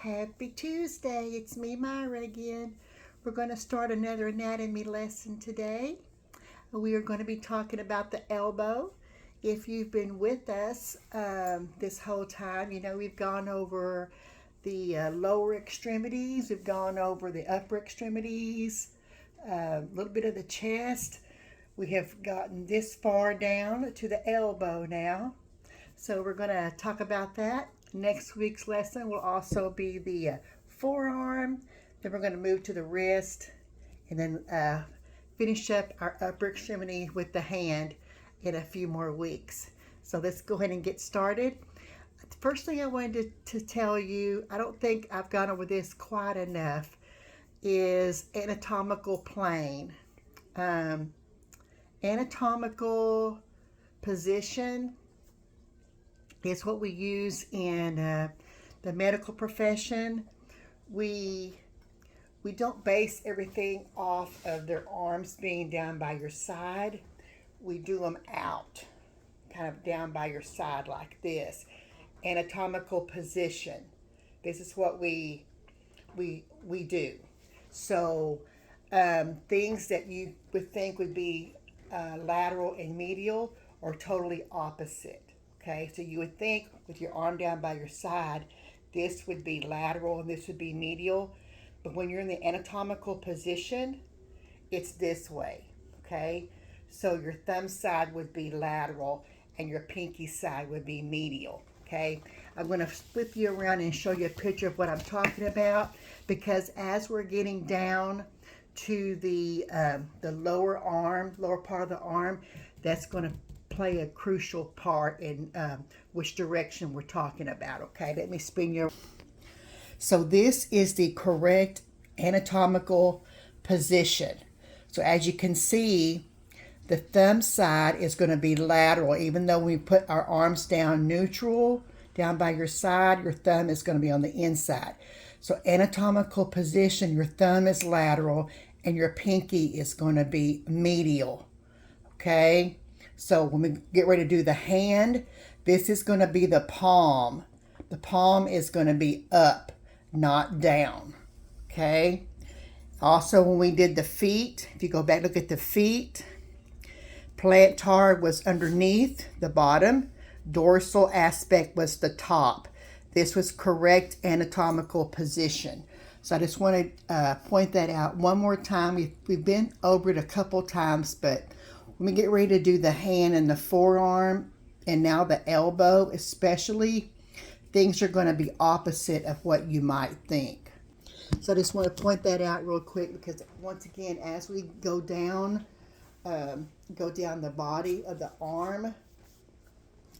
Happy Tuesday. It's me, Myra, again. We're going to start another anatomy lesson today. We are going to be talking about the elbow. If you've been with us this whole time, you know we've gone over the lower extremities, we've gone over the upper extremities, a little bit of the chest. We have gotten this far down to the elbow now. So we're going to talk about that. Next week's lesson will also be the forearm. Then we're going to move to the wrist and then finish up our upper extremity with the hand in a few more weeks. So let's go ahead and get started. The first thing I wanted to tell you, I don't think I've gone over this quite enough, is anatomical plane. Anatomical position is what we use in the medical profession. We don't base everything off of their arms being down by your side. We do them out, kind of down by your side like this. Anatomical position. This is what we do. So things that you would think would be lateral and medial are totally opposite. Okay, so you would think with your arm down by your side, this would be lateral and this would be medial. But when you're in the anatomical position, it's this way. Okay, so your thumb side would be lateral and your pinky side would be medial. Okay, I'm going to flip you around and show you a picture of what I'm talking about, because as we're getting down to the lower part of the arm, that's going to play a crucial part in which direction we're talking about. Okay, let me spin you. So this is the correct anatomical position. So as you can see, the thumb side is going to be lateral. Even though we put our arms down neutral, down by your side, your thumb is going to be on the inside. So anatomical position, your thumb is lateral and your pinky is going to be medial. Okay? So when we get ready to do the hand, this is going to be the palm. The palm is going to be up, not down. Okay? Also, when we did the feet, if you go back, look at the feet. Plantar was underneath the bottom. Dorsal aspect was the top. This was correct anatomical position. So I just want to point that out one more time. We've been over it a couple times, but when we get ready to do the hand and the forearm and now the elbow especially, things are going to be opposite of what you might think. So I just want to point that out real quick, because once again, as we go down the body of the arm,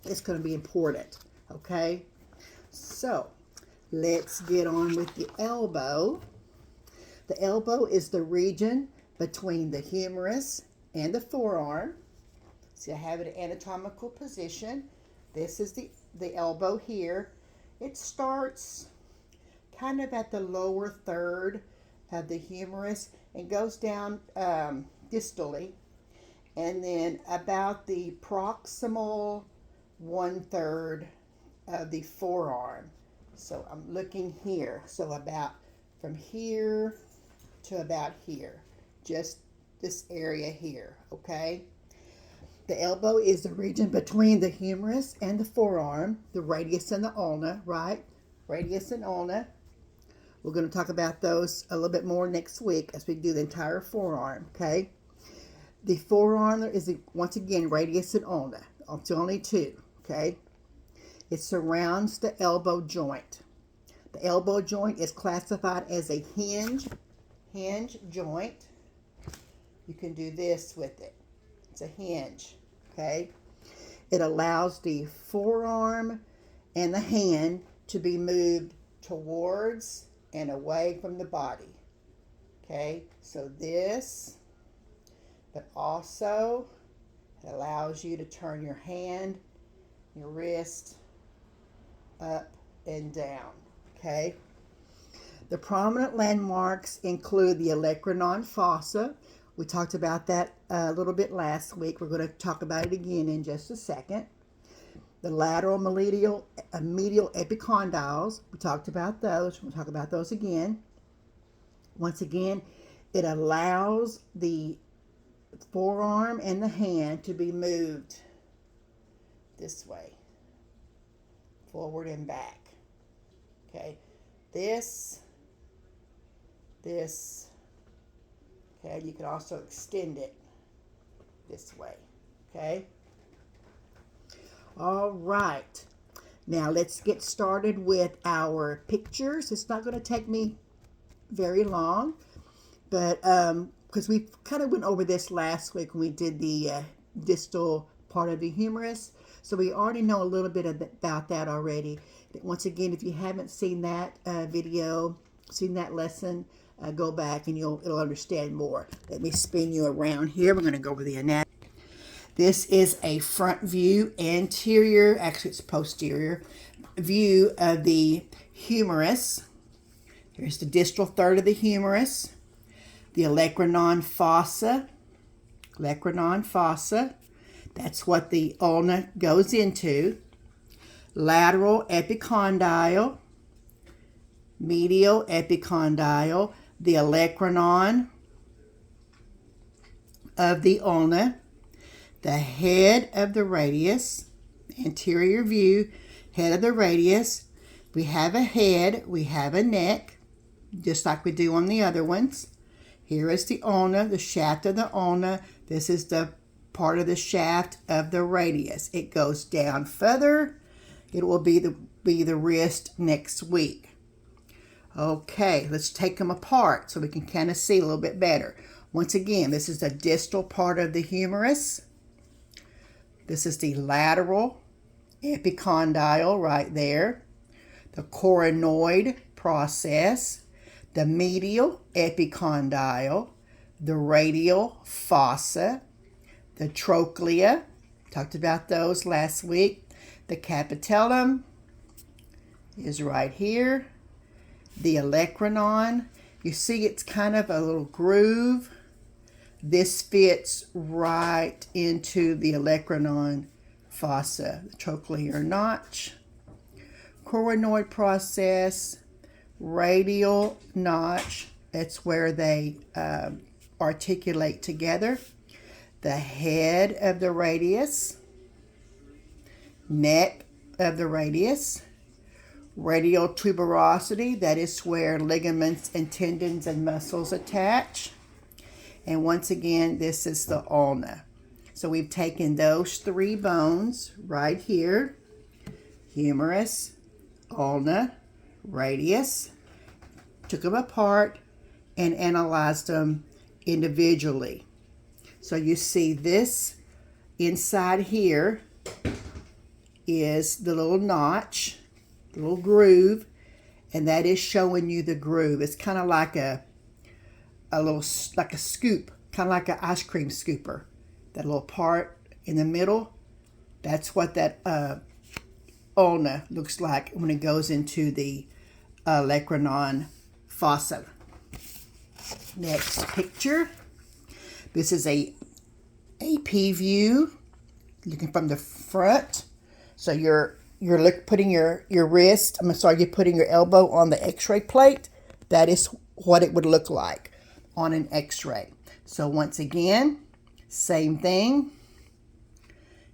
it's going to be important. Okay, so let's get on with the elbow. The elbow is the region between the humerus and the forearm. See, I have it in anatomical position. This is the elbow here. It starts kind of at the lower third of the humerus and goes down distally, and then about the proximal 1/3 of the forearm. So I'm looking here. So about from here to about here. Just this area here, okay? The elbow is the region between the humerus and the forearm, the radius and the ulna, right? Radius and ulna. We're going to talk about those a little bit more next week as we do the entire forearm, okay? The forearm is, once again, radius and ulna. It's only two, okay? It surrounds the elbow joint. The elbow joint is classified as a hinge joint. You can do this with it. It's a hinge, okay? It allows the forearm and the hand to be moved towards and away from the body, okay? So this, but also it allows you to turn your hand, your wrist up and down, okay? The prominent landmarks include the olecranon fossa. We talked about that a little bit last week. We're going to talk about it again in just a second. the lateral medial epicondyles. We talked about those. We'll talk about those again. Once again, it allows the forearm and the hand to be moved this way, forward and back. Okay, this. Okay, you can also extend it this way. Okay. All right. Now let's get started with our pictures. It's not going to take me very long, but because we kind of went over this last week when we did the distal part of the humerus, so we already know a little bit about that already. Once again, if you haven't seen that video, seen that lesson, go back and it'll understand more. Let me spin you around here. We're going to go over the anatomy. This is a front view, anterior, actually it's posterior, view of the humerus. Here's the distal third of the humerus, the olecranon fossa. Olecranon fossa, that's what the ulna goes into. Lateral epicondyle, medial epicondyle, the olecranon of the ulna, the head of the radius, anterior view, head of the radius. We have a head, we have a neck, just like we do on the other ones. Here is the ulna, the shaft of the ulna. This is the part of the shaft of the radius. It goes down further. It will be the wrist next week. Okay, let's take them apart so we can kind of see a little bit better. Once again, this is the distal part of the humerus. This is the lateral epicondyle right there. The coronoid process. The medial epicondyle. The radial fossa. The trochlea. Talked about those last week. The capitellum is right here. The olecranon, you see it's kind of a little groove. This fits right into the olecranon fossa, the trochlear notch. Coronoid process, radial notch, that's where they articulate together. The head of the radius, neck of the radius. Radial tuberosity, that is where ligaments and tendons and muscles attach. And once again, this is the ulna. So we've taken those three bones right here, humerus, ulna, radius, took them apart and analyzed them individually. So you see this inside here is the little notch, little groove, and that is showing you the groove. It's kind of like a little, like a scoop, kind of like an ice cream scooper. That little part in the middle, that's what that ulna looks like when it goes into the olecranon fossa. Next picture. This is a AP view, looking from the front. So you're putting your wrist, you're putting your elbow on the x-ray plate. That is what it would look like on an x-ray. So once again, same thing.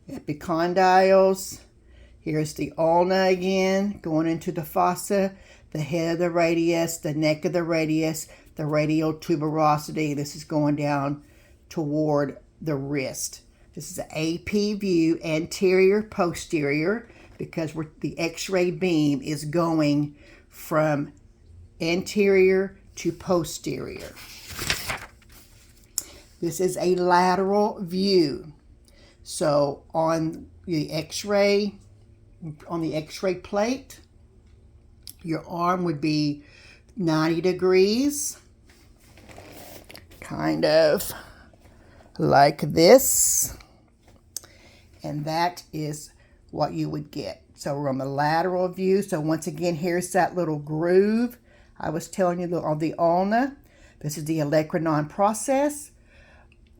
Epicondyles. Here's the ulna again, going into the fossa, the head of the radius, the neck of the radius, the radial tuberosity. This is going down toward the wrist. This is an AP view, anterior, posterior, because the x-ray beam is going from anterior to posterior. This is a lateral view. So on the x-ray plate, your arm would be 90 degrees, kind of like this, and that is what you would get. So we're on the lateral view. So once again, here's that little groove I was telling you on the ulna. This is the olecranon process.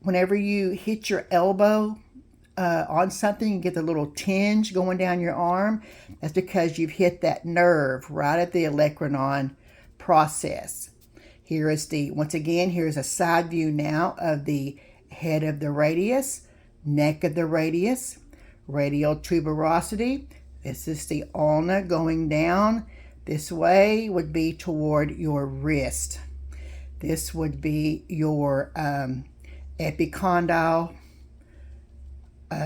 Whenever you hit your elbow on something, you get the little tinge going down your arm. That's because you've hit that nerve right at the olecranon process. Here is once again, here's a side view now of the head of the radius, neck of the radius, radial tuberosity. This is the ulna going down. This way would be toward your wrist. This would be your epicondyle,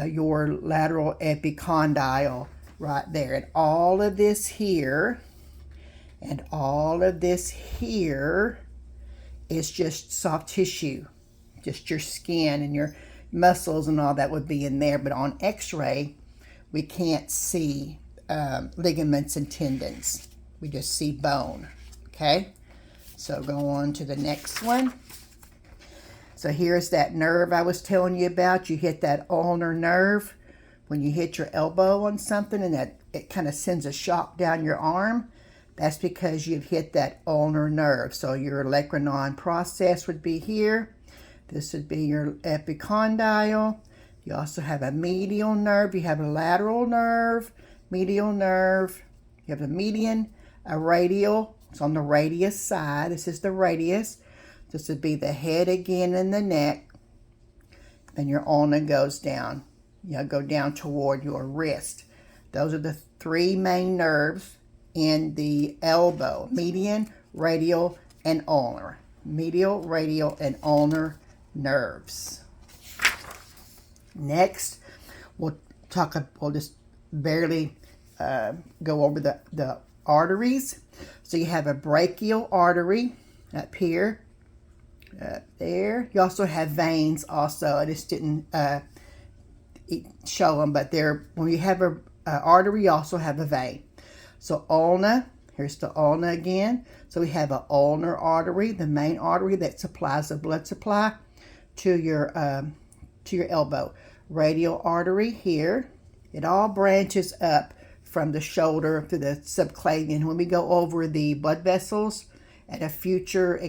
your lateral epicondyle right there. And all of this here and all of this here is just soft tissue, just your skin and your muscles and all that would be in there. But on x-ray, we can't see ligaments and tendons. We just see bone, okay? So go on to the next one. So here's that nerve I was telling you about. You hit that ulnar nerve when you hit your elbow on something, and that it kind of sends a shock down your arm. That's because you've hit that ulnar nerve. So your olecranon process would be here. This would be your epicondyle. You also have a medial nerve. You have a lateral nerve, medial nerve. You have a median, a radial. It's on the radius side. This is the radius. This would be the head again and the neck. Then your ulna goes down. You go down toward your wrist. Those are the three main nerves in the elbow: median, radial, and ulnar. Medial, radial, and ulnar nerves. Next, we'll just barely go over the arteries. So you have a brachial artery up here, up there. You also have veins also. I just didn't show them, but when you have a artery, you also have a vein. So ulna, here's the ulna again. So we have an ulnar artery, the main artery that supplies the blood supply to your elbow. Radial artery here. It all branches up from the shoulder through the subclavian. When we go over the blood vessels at a future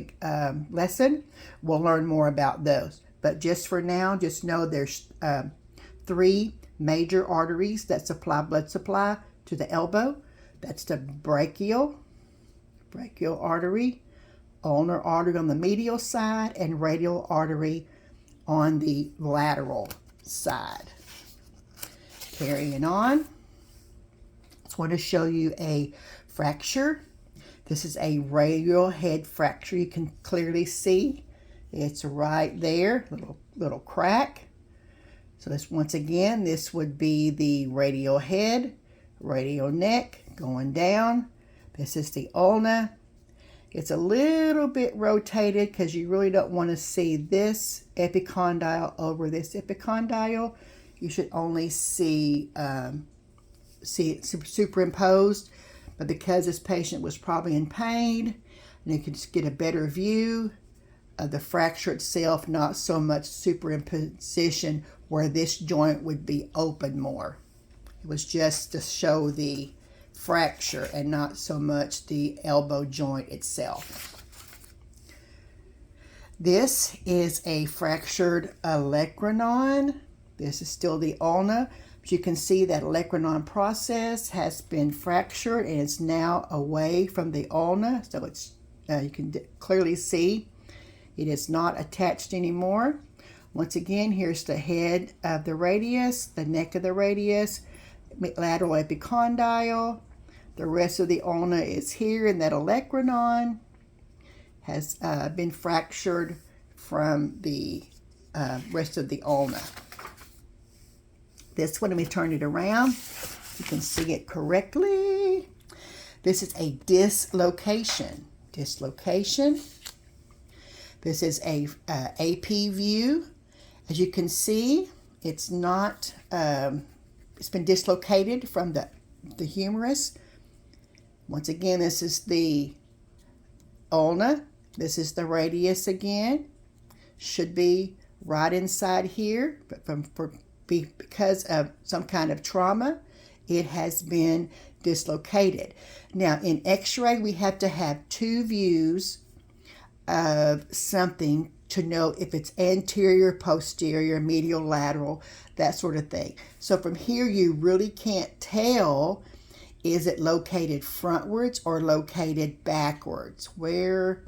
lesson, we'll learn more about those. But just for now, just know there's three major arteries that supply blood supply to the elbow. That's the brachial artery, ulnar artery on the medial side, and radial artery on the lateral side. Carrying on, I just want to show you a fracture. This is a radial head fracture. You can clearly see it's right there, little crack. So this, once again, this would be the radial head, radial neck going down. This is the ulna. It's a little bit rotated because you really don't want to see this epicondyle over this epicondyle. You should only see it superimposed. But because this patient was probably in pain, and you can just get a better view of the fracture itself, not so much superimposition where this joint would be open more. It was just to show the fracture and not so much the elbow joint itself. This is a fractured olecranon. This is still the ulna, but you can see that olecranon process has been fractured and it's now away from the ulna. So it's you can clearly see it is not attached anymore. Once again, here's the head of the radius, the neck of the radius, lateral epicondyle. The rest of the ulna is here, and that olecranon has been fractured from the rest of the ulna. This one, let me turn it around. You can see it correctly. This is a dislocation. Dislocation. This is a AP view. As you can see, it's not. It's been dislocated from the humerus. Once again, this is the ulna. This is the radius again. Should be right inside here, but because of some kind of trauma, it has been dislocated. Now, in X-ray, we have to have two views of something to know if it's anterior, posterior, medial, lateral, that sort of thing. So from here, you really can't tell, is it located frontwards or located backwards? What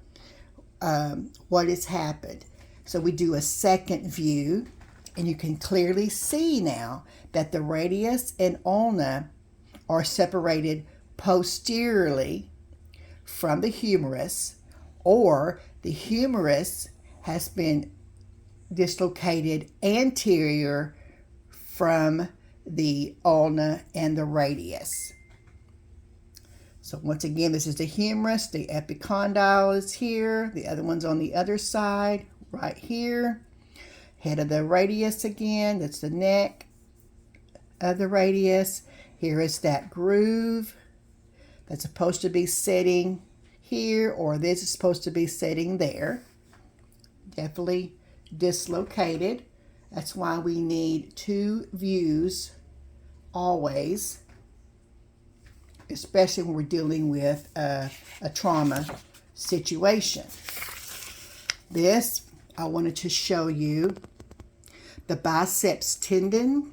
has happened? So we do a second view, and you can clearly see now that the radius and ulna are separated posteriorly from the humerus, or the humerus has been dislocated anterior from the ulna and the radius. So once again, this is the humerus. The epicondyle is here. The other one's on the other side, right here. Head of the radius again. That's the neck of the radius. Here is that groove that's supposed to be sitting here, or this is supposed to be sitting there. Definitely dislocated. That's why we need two views always, especially when we're dealing with a trauma situation. This, I wanted to show you, the biceps tendon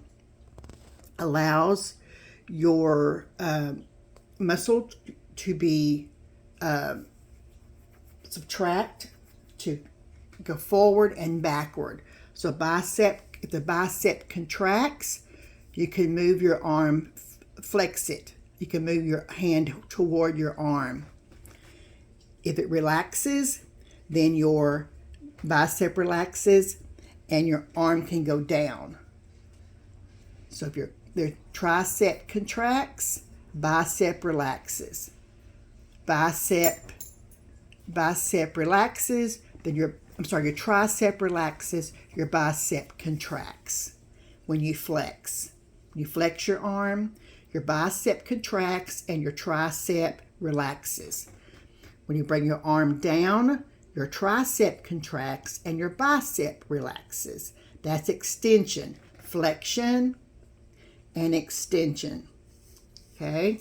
allows your muscle to be subtract, to go forward and backward. So if the bicep contracts, you can move your arm, flex it. You can move your hand toward your arm. If it relaxes, then your bicep relaxes and your arm can go down. So if the tricep contracts, bicep relaxes. Bicep relaxes, then your tricep relaxes, your bicep contracts when you flex. When you flex your arm, your bicep contracts and your tricep relaxes. When you bring your arm down, your tricep contracts and your bicep relaxes. That's extension, flexion and extension. Okay,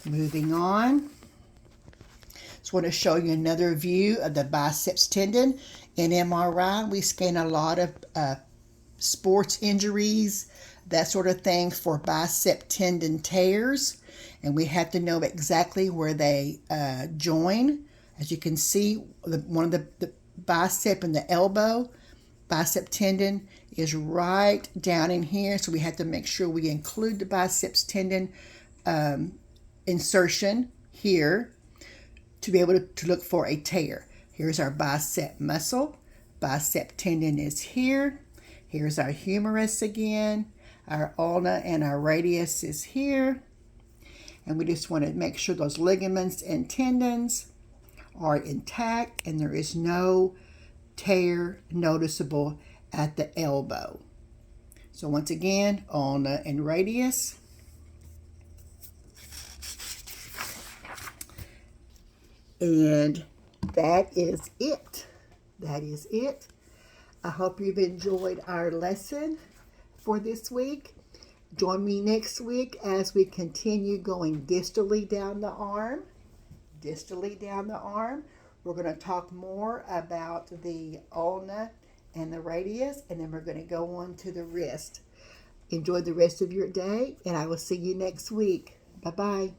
moving on. Just want to show you another view of the biceps tendon. In MRI, we scan a lot of sports injuries, that sort of thing, for bicep tendon tears, and we have to know exactly where they join. As you can see, one of the bicep and the elbow bicep tendon is right down in here, so we have to make sure we include the biceps tendon insertion here to be able to look for a tear. Here's our bicep muscle. Bicep tendon is here. Here's our humerus again. Our ulna and our radius is here. And we just want to make sure those ligaments and tendons are intact and there is no tear noticeable at the elbow. So once again, ulna and radius. And that is it. That is it. I hope you've enjoyed our lesson for this week. Join me next week as we continue going distally down the arm. Distally down the arm. We're going to talk more about the ulna and the radius, and then we're going to go on to the wrist. Enjoy the rest of your day, and I will see you next week. Bye-bye.